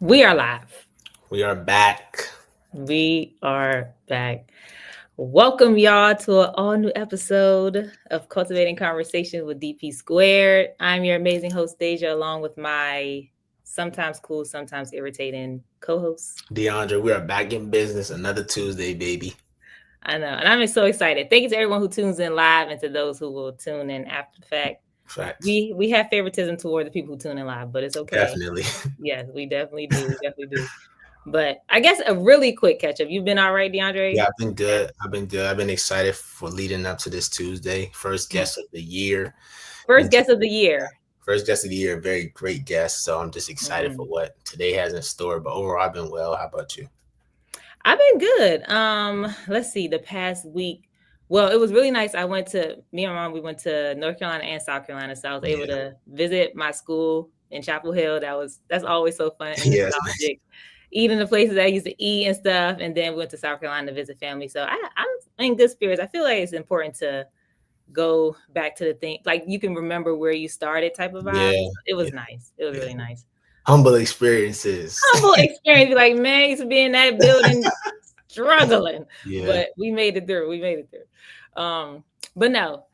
We are live. We are back. We are back. Welcome, y'all, to an all new episode of Cultivating Conversation with DP Squared. I'm your amazing host, Deja, along with my sometimes cool, sometimes irritating co host, DeAndre, we are back in business. Another Tuesday, baby. I know, and I'm so excited. Thank you to everyone who tunes in live and to those who will tune in after the fact. Facts. We have favoritism toward the people who tune in live, but it's okay. Definitely. Yes, we definitely do. We definitely do. But I guess a really quick catch up. You've been all right, DeAndre? Yeah, I've been good. I've been excited for leading up to this Tuesday. First guest of the year. First guest of the year. First guest of the year. Very great guest. So I'm just excited for what today has in store. But overall, I've been well. How about you? I've been good. Let's see, the past week. Well, it was really nice. Me and my mom, we went to North Carolina and South Carolina. So I was able to visit my school in Chapel Hill. That's always so fun and nostalgic. Nice. Eating the places I used to eat and stuff. And then we went to South Carolina to visit family. So I'm in good spirits. I feel like it's important to go back to the thing. Like you can remember where you started type of vibe. Yeah, it was nice. It was really nice. Humble experiences. Like, man, I used to be in that building struggling. Yeah. But we made it through. But no,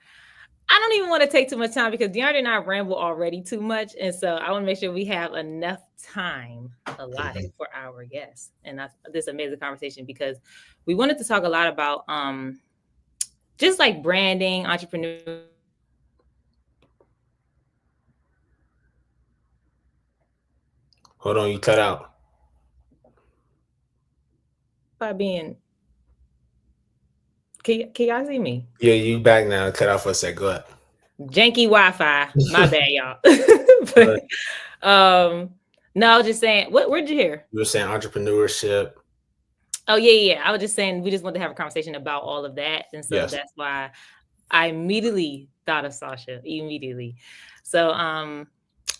I don't even want to take too much time because DeAndre and I ramble already too much. And so I want to make sure we have enough time allotted for our guests. And that's this amazing conversation because we wanted to talk a lot about just like branding, entrepreneurship. Hold on, you cut out. By being, can y'all see me? Yeah, you back now. Cut out for a sec. Go ahead. Janky Wi-Fi. My bad, y'all. But, no, just saying. Where'd you hear? You were saying entrepreneurship. Oh yeah. I was just saying we just wanted to have a conversation about all of that, and so that's why I immediately thought of Sasha. Immediately. So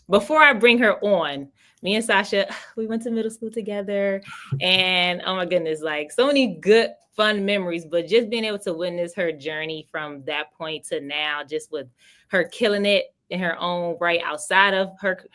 before I bring her on, me and Sasha, we went to middle school together, and oh my goodness, like so many good, fun memories. But just being able to witness her journey from that point to now, just with her killing it in her own right outside of her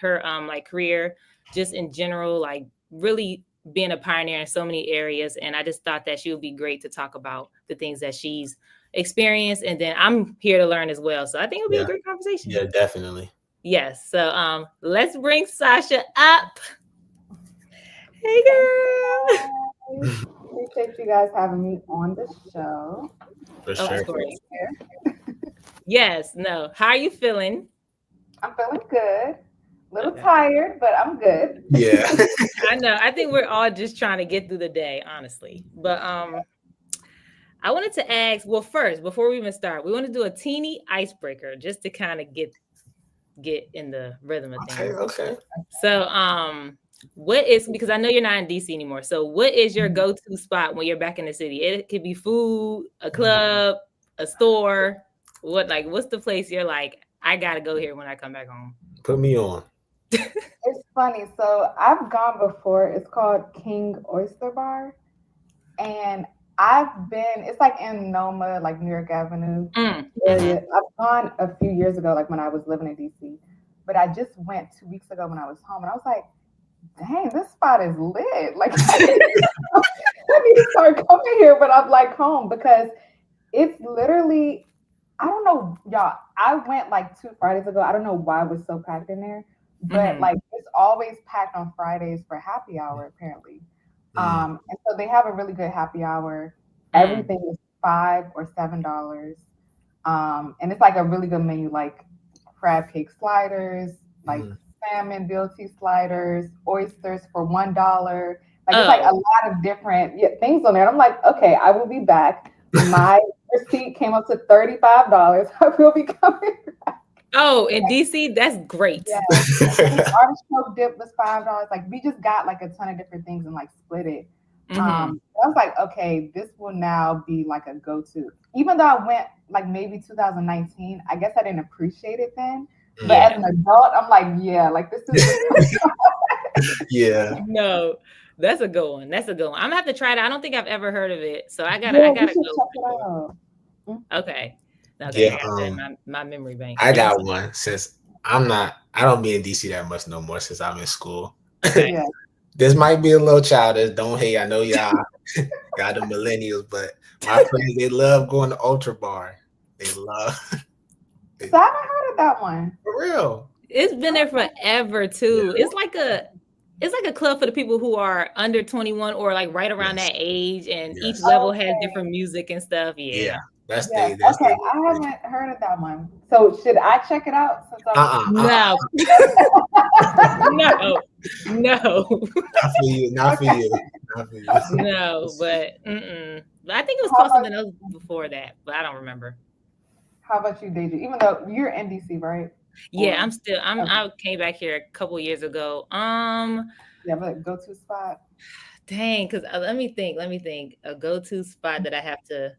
like career, just in general, like really being a pioneer in so many areas. And I just thought that she would be great to talk about the things that she's experienced, and then I'm here to learn as well. So I think it'll be a great conversation. Yeah, definitely. Yes. So let's bring Sasha up. Hey girl. Appreciate you guys having me on the show. For sure. Yes. No. How are you feeling? I'm feeling good. A little tired, but I'm good. Yeah. I know. I think we're all just trying to get through the day, honestly. But I wanted to ask, well, first, before we even start, we want to do a teeny icebreaker just to kind of get in the rhythm of things. Okay. So what is, because I know you're not in DC anymore, so what is your go-to spot when you're back in the city? It could be food, a club, a store. What's the place you're like, I gotta go here when I come back home? Put me on. It's funny. So I've gone before. It's called King Oyster Bar. And it's like in Noma, like New York Avenue area. I've gone a few years ago, like when I was living in DC. But I just went 2 weeks ago when I was home, and I was like, dang, this spot is lit. Like, I need to start coming here, but I'm like home because it's literally, I don't know, y'all. I went like 2 Fridays ago. I don't know why it was so packed in there, but like it's always packed on Fridays for happy hour, apparently. And so they have a really good happy hour. Everything is $5 or $7. And it's like a really good menu, like crab cake sliders, like salmon BLT sliders, oysters for $1. Like it's like a lot of different things on there. And I'm like, okay, I will be back. My receipt came up to $35. I will be coming back. Oh, in DC, that's great. Yeah. Artichoke dip was $5. Like we just got like a ton of different things and like split it. I was like, okay, this will now be like a go-to. Even though I went like maybe 2019, I guess I didn't appreciate it then. But as an adult, I'm like, yeah, like this is. Yeah. No, that's a good one. I'm gonna have to try it. I don't think I've ever heard of it, so I gotta go. Check it out. Okay. Yeah, my memory bank. I got one since I don't be in DC that much no more since I'm in school. Okay. This might be a little childish. Don't hate. I know y'all got the millennials, but my friends, they love going to Ultra Bar. They love. So I haven't heard of that one. For real. It's been there forever too. Yeah. It's like a club for the people who are under 21 or like right around that age, and each level has different music and stuff. Yeah. That's okay. I haven't heard of that one. So should I check it out? Since no. No. Not for you. No, but I think it was called something else before that, but I don't remember. How about you, Deja? Even though you're in DC, right? Yeah, I came back here a couple years ago. But go-to spot. Dang, because let me think. A go-to spot that I have to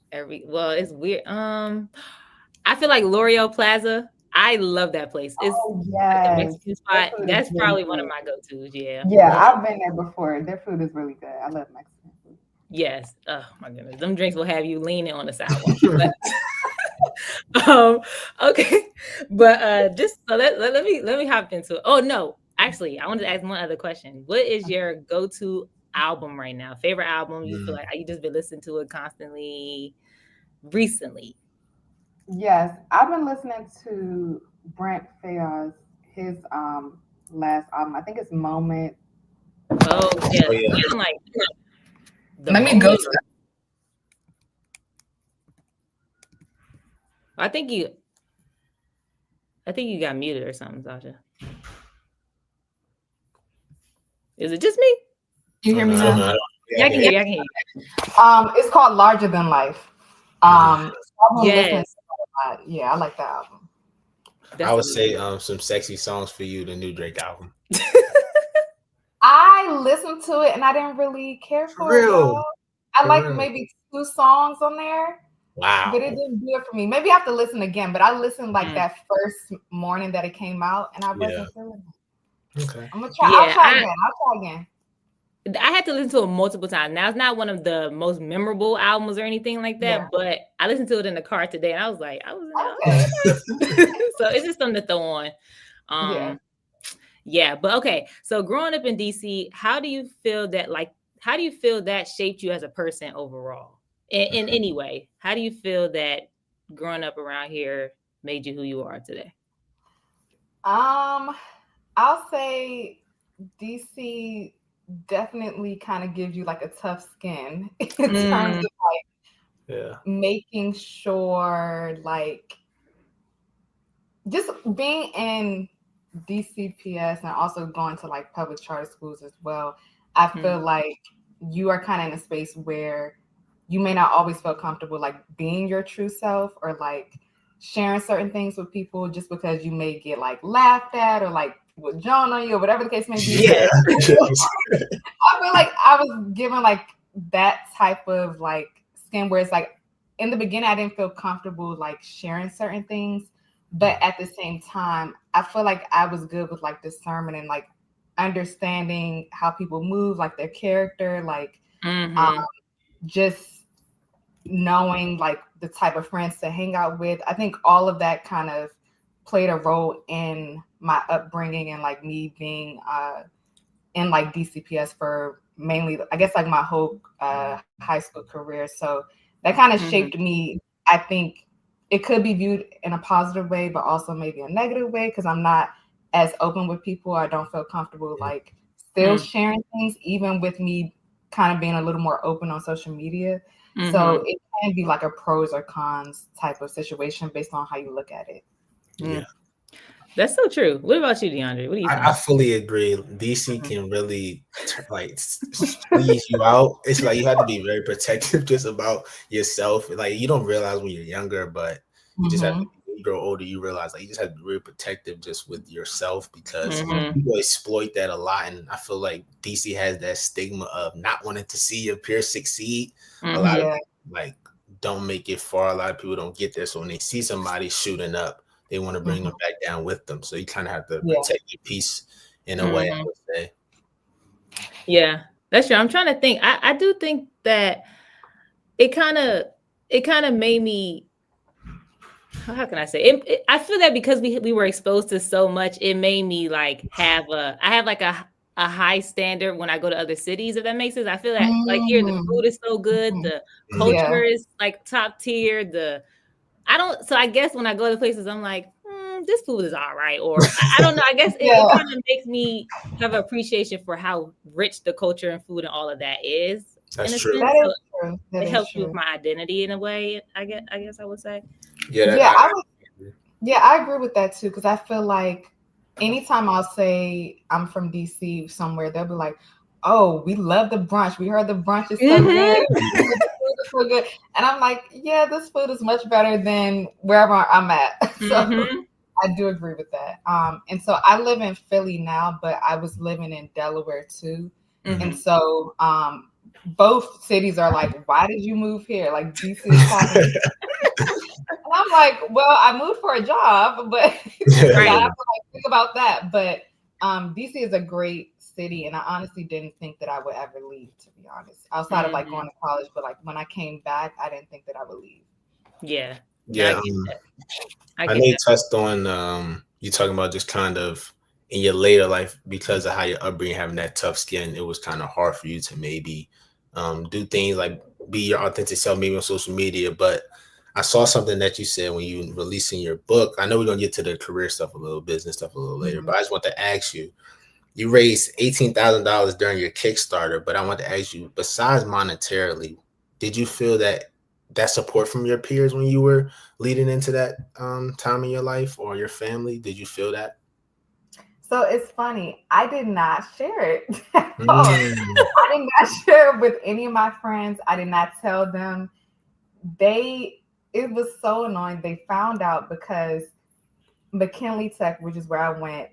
it's weird. I feel like L'Oreal Plaza. I love that place. It's like a Mexican spot. That's probably one of my go-tos. Yeah. Yeah, I've been there before. Their food is really good. I love Mexican food. Yes. Oh my goodness. Them drinks will have you leaning on the sidewalk. Okay. But just so let me hop into it. Oh no. Actually, I wanted to ask one other question. What is your go-to album right now? Favorite album you feel like you just been listening to it constantly recently? Yes, I've been listening to Brent Faiyaz, his last album. I think it's Moment. Oh yeah. Let me go to that. I think you got muted or something, Sasha. Is it just me? You hear me now? Yeah, I can hear you. It's called Larger Than Life. Yes. Yeah, I like that album. I would say some sexy songs for you, the new Drake album. I listened to it and I didn't really care for it. I like maybe 2 songs on there. Wow. But it didn't do it for me. Maybe I have to listen again, but I listened like that first morning that it came out and I wasn't feeling it. Okay. I'm gonna try. I'll try again. I had to listen to it multiple times. Now, it's not one of the most memorable albums or anything like that, but I listened to it in the car today and I was like, so it's just something to throw on. But okay. So growing up in DC, how do you feel that shaped you as a person overall? In any way? How do you feel that growing up around here made you who you are today? I'll say DC definitely kind of gives you like a tough skin in terms of like making sure like just being in DCPS and also going to like public charter schools as well. I feel like you are kind of in a space where you may not always feel comfortable like being your true self or like sharing certain things with people just because you may get like laughed at or like with John on you or whatever the case may be. Yeah. I feel like I was given like that type of like skin where it's like in the beginning I didn't feel comfortable like sharing certain things, but at the same time I feel like I was good with like discernment and like understanding how people move, like their character, like just knowing like the type of friends to hang out with. I think all of that kind of played a role in my upbringing and like me being in like DCPS for mainly, I guess, like my whole high school career. So that kind of shaped me. I think it could be viewed in a positive way, but also maybe a negative way because I'm not as open with people. I don't feel comfortable like still sharing things, even with me kind of being a little more open on social media. So it can be like a pros or cons type of situation based on how you look at it. Yeah. That's so true. What about you, DeAndre? What do you think? I fully agree. DC can really like squeeze you out. It's like you have to be very protective just about yourself. Like you don't realize when you're younger, but you just have to, when you grow older, you realize like you just have to be really protective just with yourself because people exploit that a lot. And I feel like DC has that stigma of not wanting to see your peers succeed. A lot of people, like don't make it far. A lot of people don't get there. So when they see somebody shooting up, they want to bring them back down with them. So you kind of have to protect your peace in a way, I would say. Yeah, that's true. I'm trying to think. I do think that it kind of made me, how can I say I feel that because we were exposed to so much, it made me like I have like a a high standard when I go to other cities, if that makes sense. I feel that like here the food is so good, the culture is like top tier, so I guess when I go to places, I'm like, this food is all right. Or I don't know. I guess it kind of makes me have an appreciation for how rich the culture and food and all of that is. That's true. That is true. It helps me with my identity in a way, I guess I would say. I agree with that too, because I feel like anytime I'll say I'm from DC somewhere, they'll be like, "Oh, we love the brunch. We heard the brunch is so good. The food is so good." And I'm like, "Yeah, this food is much better than wherever I'm at." So I do agree with that. And so I live in Philly now, but I was living in Delaware too. And so both cities are like, "Why did you move here?" Like DC is talking. And I'm like, well, I moved for a job, but I have to think about that. But DC is a great city, and I honestly didn't think that I would ever leave, to be honest. Outside of like going to college, but like when I came back, I didn't think that I would leave. Yeah. I know you touched on you talking about just kind of in your later life, because of how your upbringing, having that tough skin, it was kind of hard for you to maybe do things like be your authentic self, maybe on social media. But I saw something that you said when you releasing your book. I know we're gonna get to the career stuff a little, business stuff a little later, but I just want to ask you, you raised $18,000 during your Kickstarter, but I want to ask you, besides monetarily, did you feel that support from your peers when you were leading into that time in your life, or your family? Did you feel that? So it's funny. I did not share it. I did not share it with any of my friends. I did not tell them. It was so annoying. They found out because McKinley Tech, which is where I went,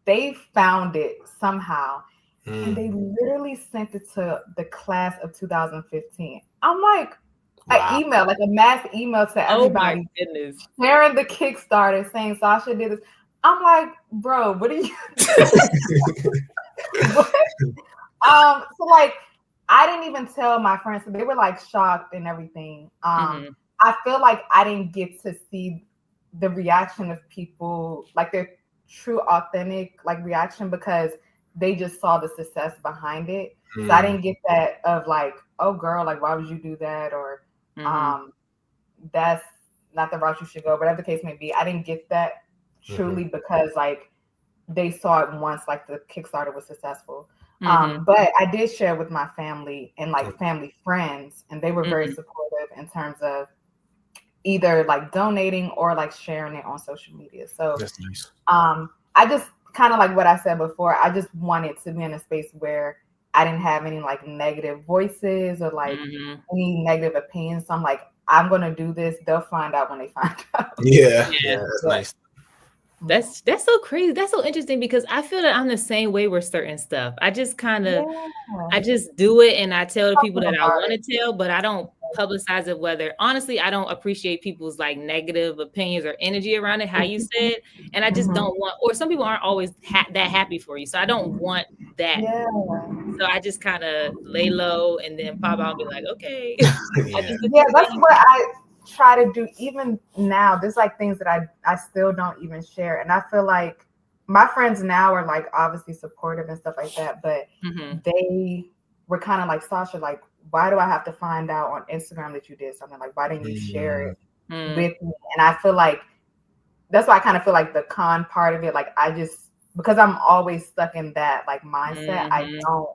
they found it somehow. And they literally sent it to the class of 2015. I'm like, an email, like a mass email to everybody. Oh my goodness. Sharing the Kickstarter saying Sasha did this. I'm like, bro, what are you doing? So like, I didn't even tell my friends. So they were like shocked and everything. I feel like I didn't get to see the reaction of people, like their true, authentic like reaction, because they just saw the success behind it. So I didn't get that of like, oh girl, like why would you do that? Or that's not the route you should go, whatever the case may be. I didn't get that truly because like they saw it once, like the Kickstarter was successful. But I did share with my family and like family friends, and they were very supportive in terms of either like donating or like sharing it on social media. So that's nice. I just kind of like what I said before, I just wanted to be in a space where I didn't have any like negative voices or like any negative opinions. So I'm like, I'm gonna do this. They'll find out when they find out. Yeah, that's nice. That's so crazy. That's so interesting, because I feel that I'm the same way with certain stuff. I just kind of, I just do it and I tell the people that I want to tell, but I don't publicize it. Whether honestly, I don't appreciate people's like negative opinions or energy around it, how you said, and I just don't want, or some people aren't always that happy for you. So I don't want that. So I just kind of lay low and then pop out and be like, okay. That's what I try to do. Even now, there's like things that I still don't even share, and I feel like my friends now are like obviously supportive and stuff like that, but they were kind of like, Sasha, like, why do I have to find out on Instagram that you did something? Like, why didn't you share it with me? And I feel like that's why I kind of feel like the con part of it, like I just, because I'm always stuck in that like mindset, I don't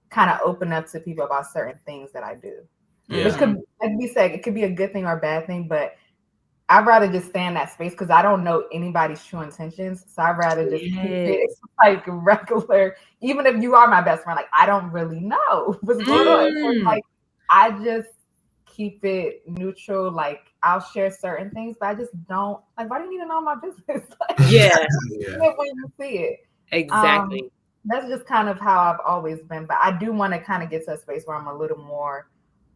kind of open up to people about certain things that I do. Which could, like we said, it could be a good thing or a bad thing, but I'd rather just stay in that space because I don't know anybody's true intentions. So I'd rather just keep it like regular, even if you are my best friend. Like, I don't really know what's going on. So like, I just keep it neutral. Like, I'll share certain things, but I just don't, like, why do you need to know my business? Like, when you see it. Exactly. That's just kind of how I've always been. But I do want to kind of get to a space where I'm a little more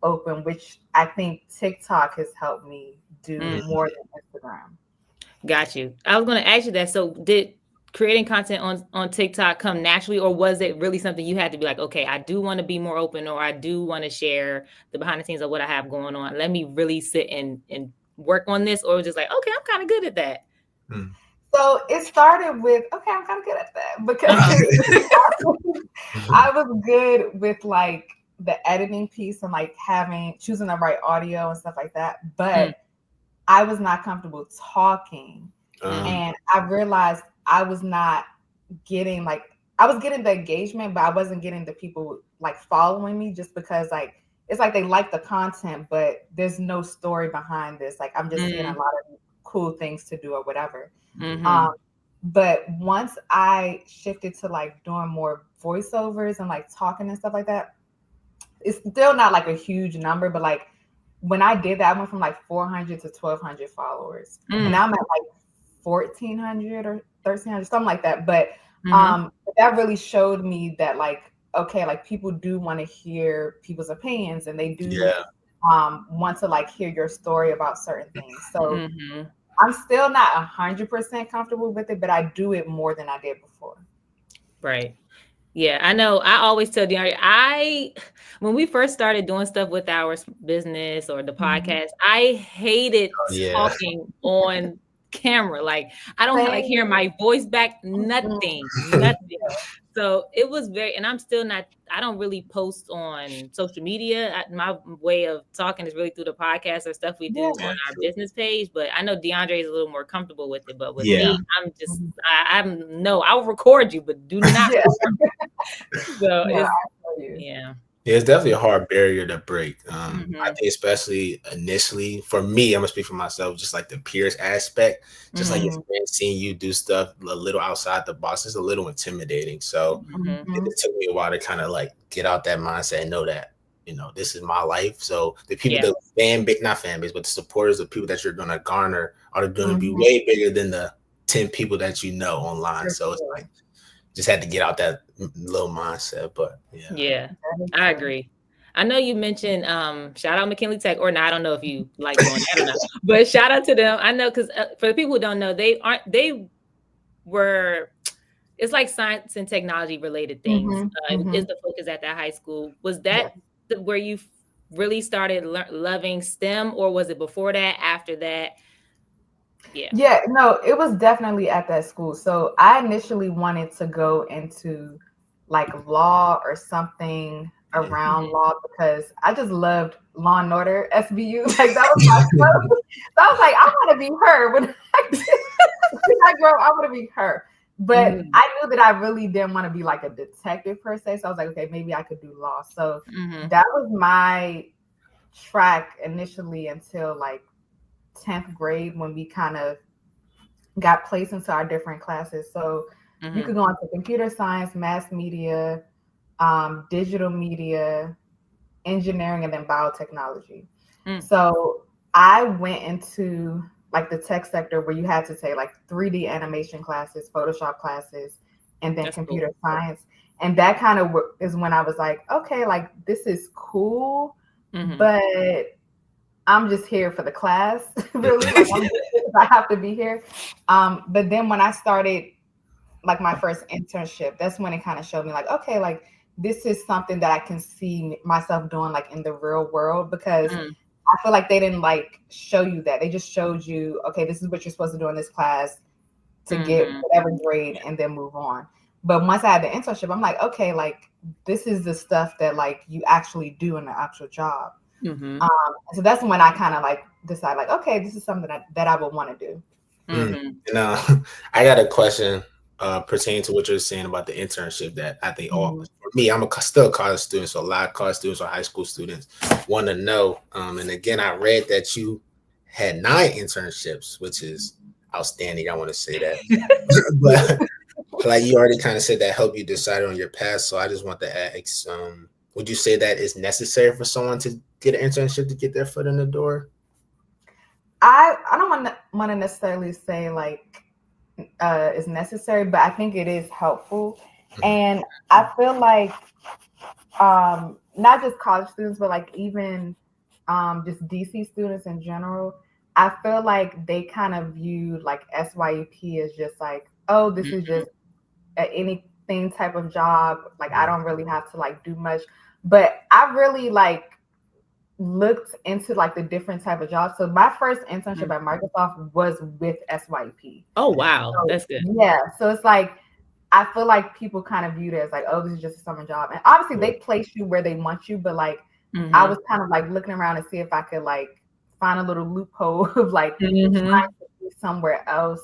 open, which I think TikTok has helped me do more than Instagram. Got you. I was going to ask you that. So did creating content on TikTok come naturally, or was it really something you had to be like, okay, I do want to be more open, or I do want to share the behind the scenes of what I have going on. Let me really sit and work on this, or just like, okay, I'm kind of good at that. So it started with, okay, I'm kind of good at that, because I was good with like the editing piece and like choosing the right audio and stuff like that, but I was not comfortable talking. And I realized I was not getting I was getting the engagement, but I wasn't getting the people like following me just because like it's like they like the content, but there's no story behind this. Like I'm just seeing a lot of cool things to do or whatever. But once I shifted to like doing more voiceovers and like talking and stuff like that, it's still not like a huge number, but like when I did that, I went from like 400 to 1,200 followers, and now I'm at like 1,400 or 1,300, something like that. But that really showed me that like, okay, like people do want to hear people's opinions, and they do want to like hear your story about certain things. So I'm still not 100% comfortable with it, but I do it more than I did before. Right. Yeah, I know. I always tell Deandre, when we first started doing stuff with our business or the podcast, I hated talking on camera. Like I don't like hearing my voice back, nothing. So it was and I'm still not, I don't really post on social media. My way of talking is really through the podcast or stuff we do on our business page. But I know Deandre is a little more comfortable with it. But with me, I'm just, I'll record you, but do not. So it's definitely a hard barrier to break. I think especially initially for me, I'm gonna speak for myself, just like the peers aspect, just like seeing you do stuff a little outside the box is a little intimidating. So it took me a while to kind of like get out that mindset and know that, you know, this is my life. So the people that not fan base, but the supporters, the people that you're gonna garner are going to be way bigger than the 10 people that you know online. So it's like, just had to get out that little mindset, but I agree. I know you mentioned shout out McKinley Tech, or not. I don't know if you like going. I don't know, but shout out to them. I know because for the people who don't know, it's like science and technology related things. Is the focus at that high school? Was that where you really started loving STEM, or was it before that? After that? Yeah, no, it was definitely at that school. So I initially wanted to go into like law or something around law because I just loved Law and Order SVU. Like that was my show. So I was like, I want to be her. When I grow up, I want to be her. But I knew that I really didn't want to be like a detective per se. So I was like, okay, maybe I could do law. So that was my track initially until like 10th grade when we kind of got placed into our different classes. So you could go into computer science, mass media, digital media, engineering, and then biotechnology. So I went into like the tech sector where you had to take like 3D animation classes, Photoshop classes, and then computer science. And that kind of is when I was like, okay, like this is cool, but I'm just here for the class, really. Like, I have to be here. But then when I started like my first internship, that's when it kind of showed me like, okay, like this is something that I can see myself doing like in the real world, because I feel like they didn't like show you that. They just showed you, okay, this is what you're supposed to do in this class to get whatever grade and then move on. But once I had the internship, I'm like, okay, like this is the stuff that like you actually do in the actual job. So that's when I kind of like decide like, okay, this is something that I would want to do. And I got a question pertaining to what you're saying about the internship that I think for me, I'm still a college student, so a lot of college students or high school students want to know. And again, I read that you had 9 internships, which is outstanding. I want to say that. But like you already kind of said that helped you decide on your path. So I just want to ask, would you say that is necessary for someone to get an internship to get their foot in the door? I don't want to necessarily say like it's necessary, but I think it is helpful. And I feel like not just college students, but like even just DC students in general, I feel like they kind of view like SYEP as just like, oh, this is just anything type of job. Like I don't really have to like do much. But I really like looked into like the different type of jobs. So my first internship at Microsoft was with SYEP. Oh wow, so, that's good. Yeah, so it's like I feel like people kind of viewed it as like, oh, this is just a summer job. And obviously they place you where they want you, but like I was kind of like looking around to see if I could like find a little loophole of like trying to be somewhere else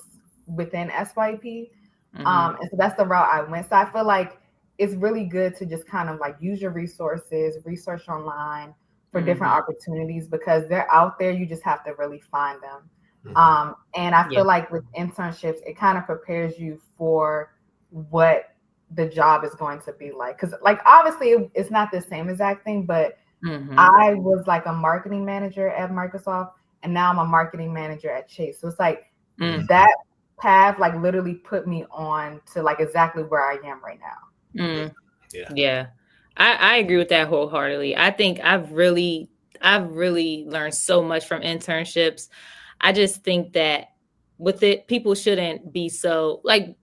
within SYP. And so that's the route I went. So I feel like it's really good to just kind of like use your resources, research online for different opportunities, because they're out there. You just have to really find them. And I feel like with internships, it kind of prepares you for what the job is going to be like. Because like obviously it's not the same exact thing, but I was like a marketing manager at Microsoft, and now I'm a marketing manager at Chase. So it's like that path like literally put me on to like exactly where I am right now. Yeah. I agree with that wholeheartedly. I think I've really learned so much from internships. I just think that with it, people shouldn't be so like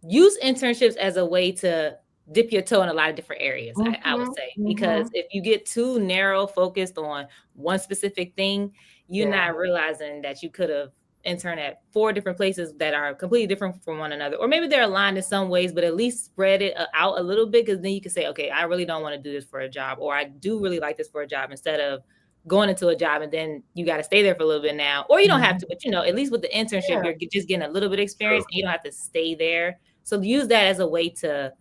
use internships as a way to dip your toe in a lot of different areas, I would say, because if you get too narrow focused on one specific thing, you're not realizing that you could have interned at 4 different places that are completely different from one another, or maybe they're aligned in some ways, but at least spread it out a little bit, because then you can say, okay, I really don't want to do this for a job, or I do really like this for a job, instead of going into a job and then you got to stay there for a little bit now, or you don't have to, but at least with the internship, you're just getting a little bit of experience and you don't have to stay there. So use that as a way to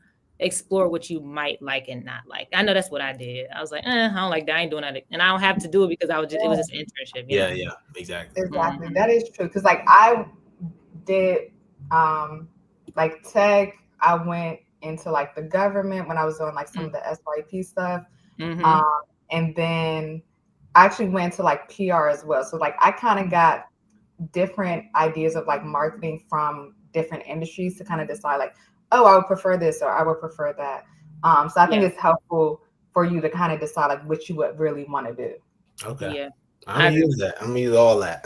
explore what you might like and not like. I know that's what I did. I was like, I don't like that. I ain't doing that. And I don't have to do it because it was just an internship. Yeah, exactly. Exactly. That is true. Cause like I did like tech, I went into like the government when I was doing like some of the SYP stuff. And then I actually went to like PR as well. So like I kind of got different ideas of like marketing from different industries to kind of decide like, oh, I would prefer this or I would prefer that. So I think it's helpful for you to kind of decide like what you would really want to do. Okay. Yeah. I'm gonna use that. I'm gonna use all that.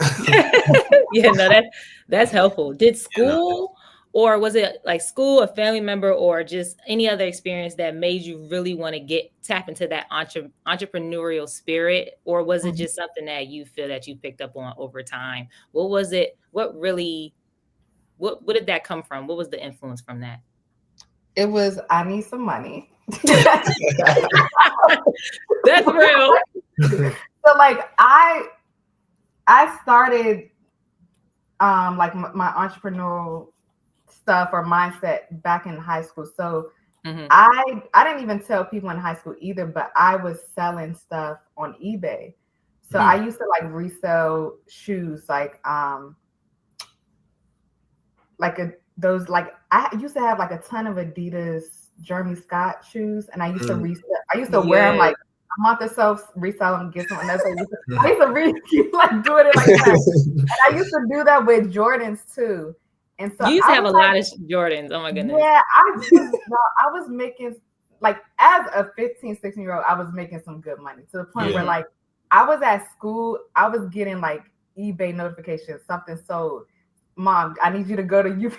No, that's helpful. Did school or was it like school, a family member, or just any other experience that made you really want to tap into that entrepreneurial spirit? Or was it just something that you feel that you picked up on over time? What was it? What did that come from? What was the influence from that? It was, I need some money. That's real. So like I started like my entrepreneurial stuff or mindset back in high school. So I didn't even tell people in high school either, but I was selling stuff on eBay. So I used to like resell shoes, like those like I used to have like a ton of Adidas Jeremy Scott shoes, and I used to resell. I used to wear them like a month or so, resell them, get some. And that's I used to keep like doing it like that. And I used to do that with Jordans too. And so you used to have a lot of Jordans. Oh my goodness. Yeah, I was making like as a 15, 16-year-old, I was making some good money to the point where like I was at school, I was getting like eBay notifications, something sold. Mom, I need you to go to you.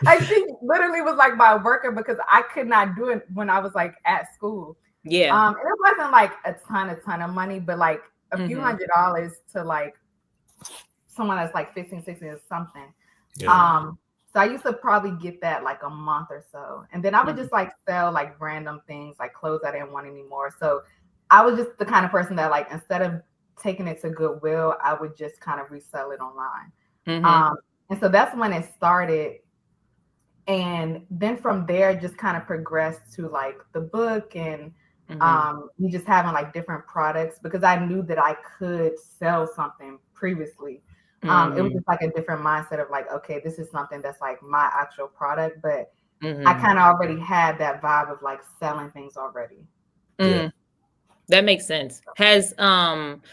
Like she literally was like my worker because I could not do it when I was like at school. Yeah. And it wasn't like a ton of money, but like a few $100s to like someone that's like 15, 16 or something. Yeah. So I used to probably get that like a month or so. And then I would just like sell like random things, like clothes I didn't want anymore. So I was just the kind of person that like, instead of taking it to Goodwill, I would just kind of resell it online. And so that's when it started. And then from there, just kind of progressed to like the book and me just having like different products, because I knew that I could sell something previously. It was just like a different mindset of like, okay, this is something that's like my actual product, but I kind of already had that vibe of like selling things already. Yeah. That makes sense.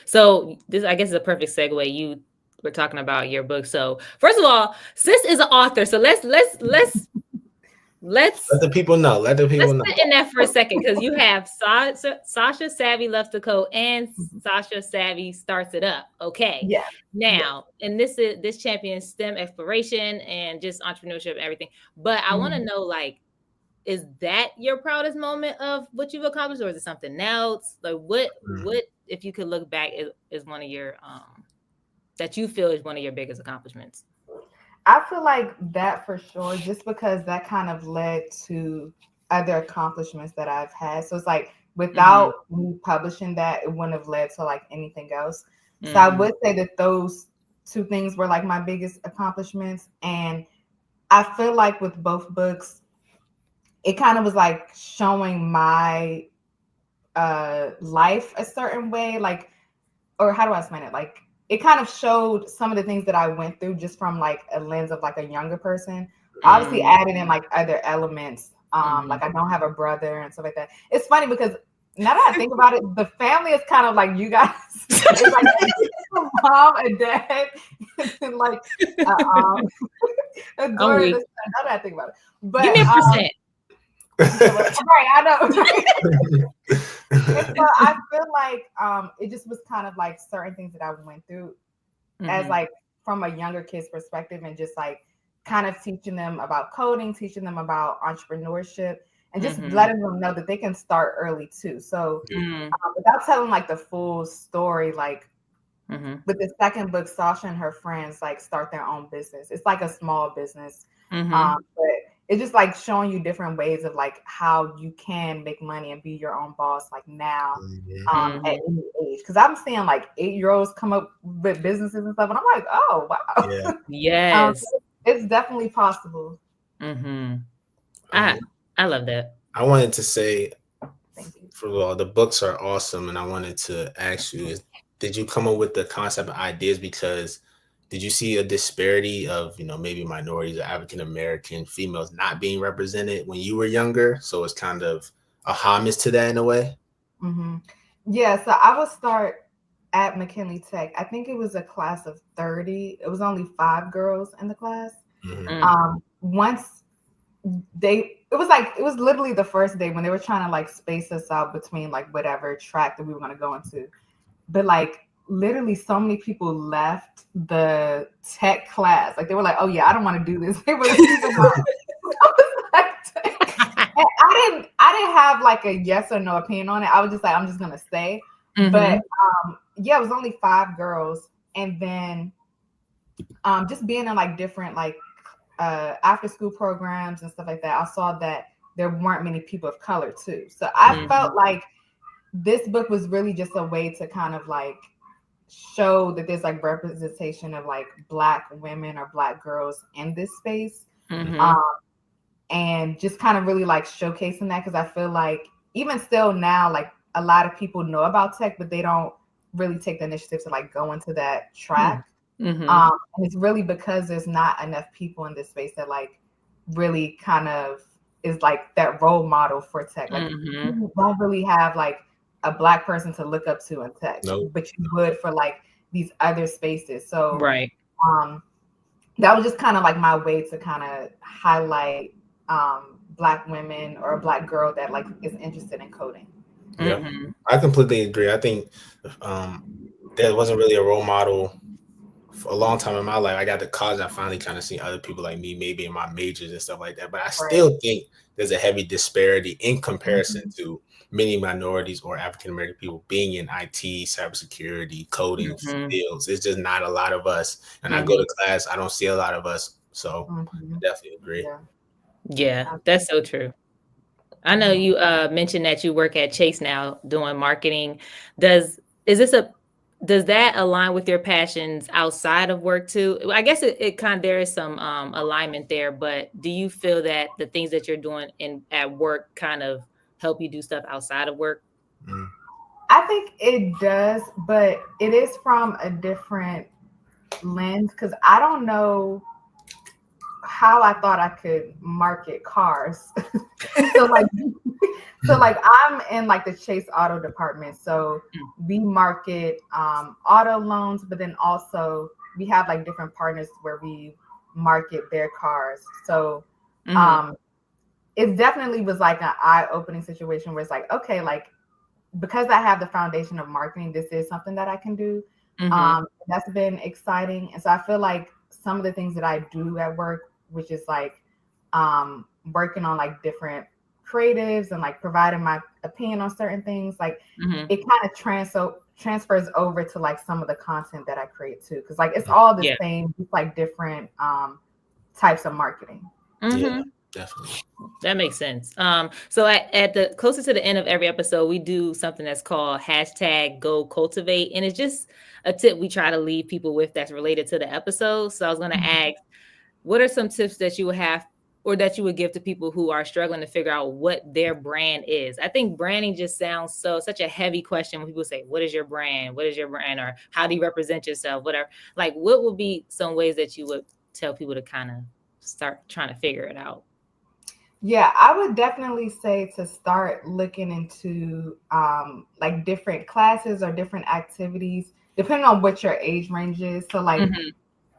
So this, I guess, is a perfect segue. You were talking about your book. So first of all, sis is an author. So let's let the people know. Let the people know. Sit in that for a second, because you have Sasha Savvy Loves to Code and Sasha Savvy Starts It Up. Okay. Yeah. Now, and this champions STEM exploration and just entrepreneurship and everything. But I want to know, like, is that your proudest moment of what you've accomplished, or is it something else? Like, what if you could look back is one of your that you feel is one of your biggest accomplishments? I feel like that for sure, just because that kind of led to other accomplishments that I've had. So it's like without me publishing that, it wouldn't have led to like anything else. So I would say that those two things were like my biggest accomplishments. And I feel like with both books, it kind of was like showing my life a certain way, like, or how do I explain it? Like, it kind of showed some of the things that I went through just from like a lens of like a younger person. Obviously, added in like other elements. Like I don't have a brother and stuff like that. It's funny because now that I think about it, the family is kind of like you guys. It's like a mom, a dad, and like a daughter. Now that I think about it, but give me a percent. Right, I know. And so I feel like it just was kind of like certain things that I went through as like from a younger kid's perspective, and just like kind of teaching them about coding, teaching them about entrepreneurship, and just letting them know that they can start early too. So without telling like the full story, like with the second book, Sasha and her friends like start their own business. It's like a small business, but it's just like showing you different ways of like how you can make money and be your own boss like now at any age. Because I'm seeing like 8-year-olds come up with businesses and stuff, and I'm like, oh wow, yeah, yes, it's definitely possible. I love that. I wanted to say, first of all, the books are awesome, and I wanted to ask you: did you come up with the concept and ideas because did you see a disparity of, maybe minorities or African American females not being represented when you were younger? So it's kind of a homage to that in a way. Yeah, so I would start at McKinley Tech. I think it was a class of 30. It was only 5 girls in the class. Once it was literally the first day when they were trying to like space us out between like whatever track that we were going to go into. But like literally so many people left the tech class. Like they were like, oh yeah, I don't want to do this. They were leaving and I didn't have like a yes or no opinion on it. I was just like, I'm just gonna stay. But yeah, it was only 5 girls. And then just being in like different like after school programs and stuff like that, I saw that there weren't many people of color too. So I felt like this book was really just a way to kind of like show that there's like representation of like Black women or Black girls in this space. And just kind of really like showcasing that, because I feel like even still now, like a lot of people know about tech, but they don't really take the initiative to like go into that track. And it's really because there's not enough people in this space that like really kind of is like that role model for tech. Like you don't really have like a Black person to look up to in tech, but you would for like these other spaces. So that was just kind of like my way to kind of highlight Black women or a Black girl that like is interested in coding. Yeah, I completely agree. I think there wasn't really a role model for a long time in my life. I got to college, I finally kind of seen other people like me, maybe in my majors and stuff like that. But I still think there's a heavy disparity in comparison to many minorities or African American people being in IT, cybersecurity, coding fields. It's just not a lot of us. And I go to class, I don't see a lot of us. So I definitely agree. Yeah, that's so true. I know you mentioned that you work at Chase now doing marketing. Does that align with your passions outside of work too? I guess it kind of, there is some alignment there, but do you feel that the things that you're doing at work kind of help you do stuff outside of work? I think it does, but it is from a different lens, because I don't know how I thought I could market cars. so like I'm in like the Chase auto department. So we market auto loans, but then also we have like different partners where we market their cars. So it definitely was like an eye-opening situation where it's like, okay, like because I have the foundation of marketing, this is something that I can do. That's been exciting. And so I feel like some of the things that I do at work, which is like working on like different creatives and like providing my opinion on certain things, like it kind of transfers over to like some of the content that I create too, because like it's all the same, just like different types of marketing. Yeah, definitely. That makes sense. So at the closer to the end of every episode, we do something that's called #GoCultivate, and it's just a tip we try to leave people with that's related to the episode. So I was going to ask, what are some tips that you would have or that you would give to people who are struggling to figure out what their brand is? I think branding just sounds such a heavy question when people say, what is your brand? What is your brand? Or how do you represent yourself? Whatever. Like, what would be some ways that you would tell people to kind of start trying to figure it out? Yeah, I would definitely say to start looking into like different classes or different activities, depending on what your age range is. So like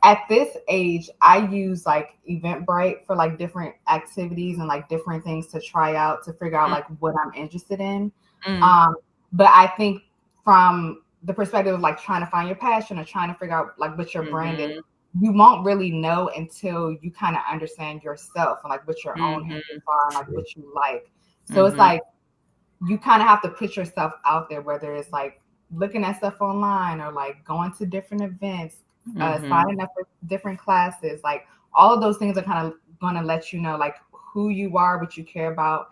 at this age, I use like Eventbrite for like different activities and like different things to try out to figure out like what I'm interested in. But I think from the perspective of like trying to find your passion or trying to figure out like what your brand is, you won't really know until you kind of understand yourself and like what your own interests are and like what you like. So it's like you kind of have to put yourself out there, whether it's like looking at stuff online or like going to different events, signing up for different classes. Like all of those things are kind of going to let you know like who you are, what you care about,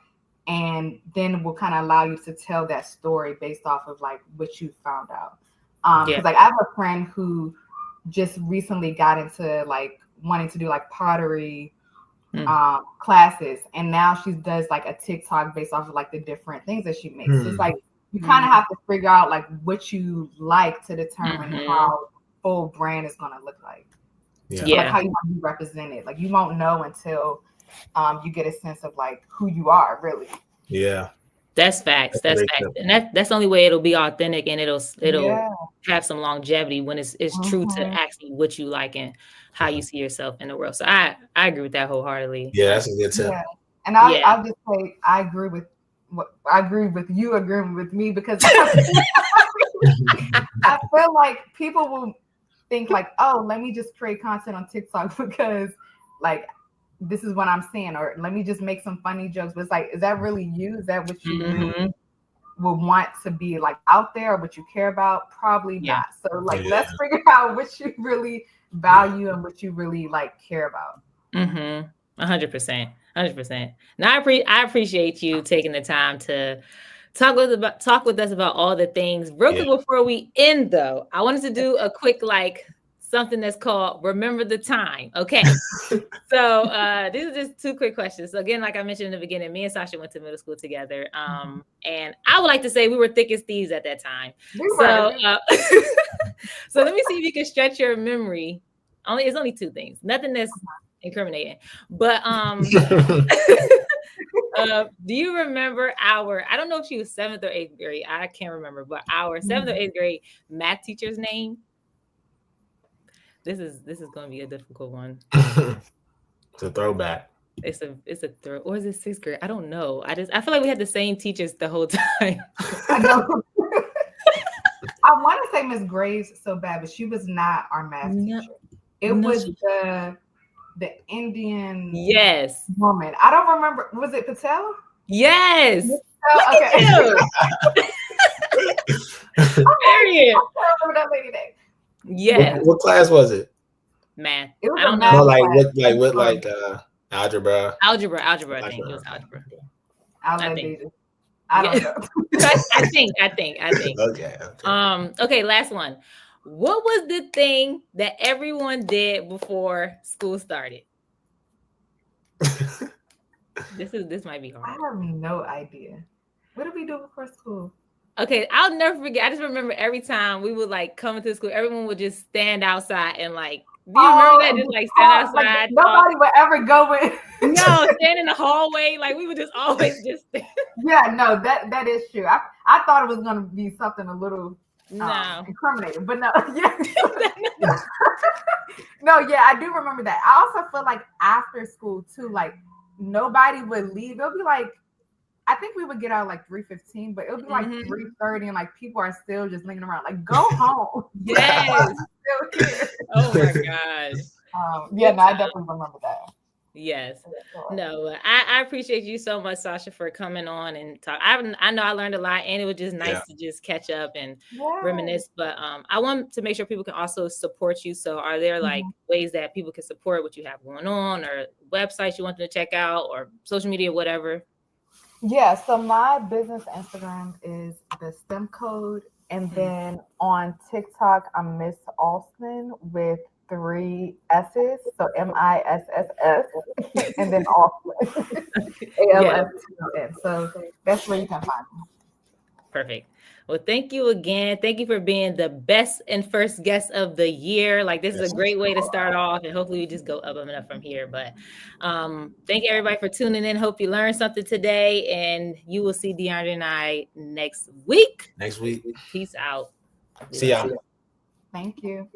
and then will kind of allow you to tell that story based off of like what you found out. Because like I have a friend who just recently got into like wanting to do like pottery classes, and now she does like a TikTok based off of like the different things that she makes. So it's like you kind of have to figure out like what you like to determine how full brand is going to look like. Like how you want to be represented. Like you won't know until you get a sense of like who you are really. That's facts. That's facts. And that's the only way it'll be authentic, and it'll have some longevity when it's true to actually what you like and how you see yourself in the world. So I agree with that wholeheartedly. Yeah, that's a good tip. Yeah. And I'll just say I agree with you agreeing with me, because I feel like people will think like, oh, let me just create content on TikTok because like this is what I'm saying, or let me just make some funny jokes. But it's like, is that really you? Is that what you really would want to be like out there, or what you care about? Probably not. So like, let's figure out what you really value and what you really like care about. 100%. Now I appreciate you taking the time to talk with us about all the things. Real quick before we end though, I wanted to do a quick something that's called Remember the Time. Okay. So these are just two quick questions. So again, like I mentioned in the beginning, me and Sasha went to middle school together. And I would like to say we were thick as thieves at that time. So let me see if you can stretch your memory. It's only two things. Nothing that's incriminating. But do you remember I don't know if she was 7th or 8th grade. I can't remember, but our 7th or 8th grade math teacher's name? This is going to be a difficult one. It's a throwback. It's a throw, or is it 6th grade? I don't know. I feel like we had the same teachers the whole time. I know. I want to say Miss Graves so bad, but she was not our math teacher. It was the Indian woman. I don't remember. Was it Patel? Yes. Okay. Period. I don't remember that lady name. Yes. What class was it? Math. It was I don't know. No, what algebra. Algebra. I think it was algebra. I don't know. I think. Okay. Okay, last one. What was the thing that everyone did before school started? This might be hard. I have no idea. What did we do before school? Okay, I'll never forget. I just remember every time we would come into school, everyone would just stand outside and do you remember that? Just stand outside. Nobody would ever go in. No, stand in the hallway. We would just always just stand. Yeah, no, that is true. I thought it was gonna be something a little incriminating, but no, no, I do remember that. I also feel like after school too, nobody would leave. It'll be I think we would get out 3:15, but it'll be 3:30, and people are still just lingering around. Go home. Yes. Oh my gosh. I definitely remember that. Yes. No, I appreciate you so much, Sasha, for coming on and talk. I know I learned a lot, and it was just nice to just catch up and reminisce. But I want to make sure people can also support you. So are there like ways that people can support what you have going on, or websites you want them to check out, or social media, whatever? Yeah, so my business Instagram is the STEM code. And then on TikTok, I'm Miss Alston with 3 S's. So MISSS and then Alston. ALSTON. So that's where you can find me. Perfect. Well, thank you again. Thank you for being the best and first guest of the year. Like, this is a great way to start off, and hopefully we just go up and up from here. But thank you everybody for tuning in. Hope you learned something today, and you will see DeAndre and I next week. Next week. Peace out. See y'all. Thank you.